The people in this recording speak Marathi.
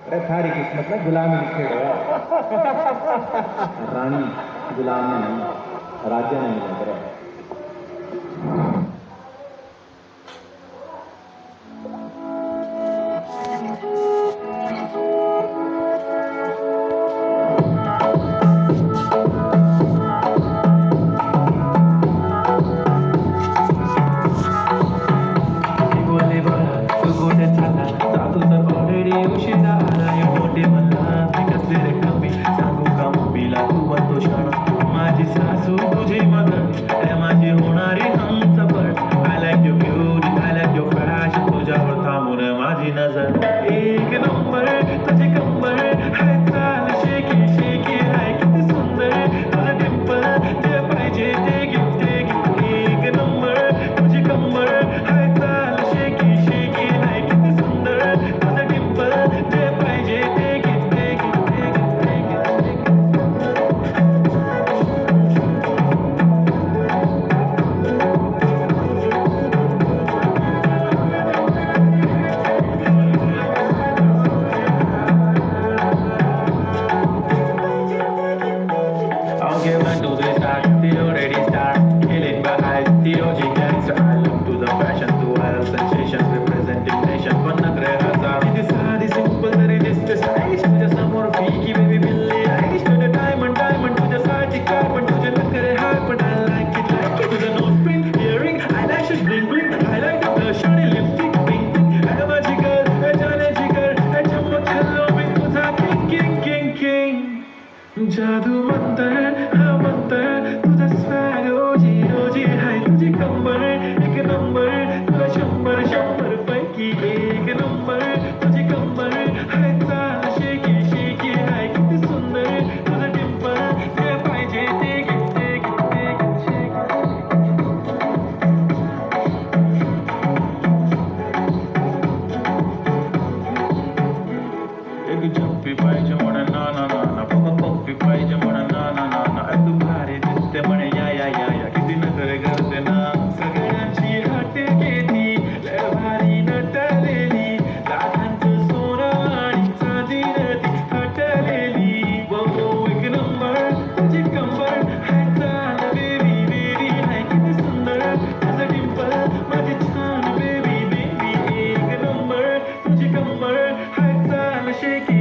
अरे थारी किस्मत में गुलामी लिखे गया। रानी गुलाम ने नहीं, राजा नहीं लग रहा। माझी सासू तुझी मदत माझी होणारी Humsafar I like your beauty I like your fashion तुझ्यावर थांबून माझी नजर एक नंबर तुझी कंबर हाय चाल शेकी शेकी हाय किती सुंदर तुझं डिंपल जे पाहिजे ते गिफ्ट एक नंबर तुझी कंबर हाय चाल शेकी शेकी हाय किती सुंदर तुझं डिंपल जे पाहिजे ते gift Okay, 1, 2, 3, start. The already start. Killing my eyes. The OG gangster. I look to the fashion, to wild sensations, representing nation. पण नखरे हजार. किती साधी simple तरी दिसते stylish. तुझ्यासमोर फिकी baby बिल्ली आईश. तुझे diamond तुझ्यासाठी काय पण तुझे नखरे हाय पण I like it. तुझं nose pin, earring, eyelashes bling bling. Highlight the blush आणि lipstick pink pink. अगं माझी girl, जाण्याची girl. चमक हल्लो मी तुझा king. जादू मंतर हा मंतर तुझा स्वॅग ओजी ओजी हाय तुझी कंबर एक नंबर तुला 100 पैकी एक नंबर तुझी कंबर हाय चाल शेकी शेकी हाय किती सुंदर तुझं डिंपल जे पाहिजे ते एक झप्पी पाहिजे म्हणा ना ना ना ना पप्पी पाहिजे म्हणा ना ना ना ना तू भारी दिसते म्हणे या किती नखरे करते ना सगळ्यांची हट घेती लय भारी नटलेली दातांचं सोनं आणि चांदी ती हटलेली वो एक नंबर तुझी कंबर हाय चाल बेबी बेबी हाय किती सुंदर तुझं डिंपल माझी छान बेबी बेबी एक नंबर तुझी कंबर हाय चाल शेकी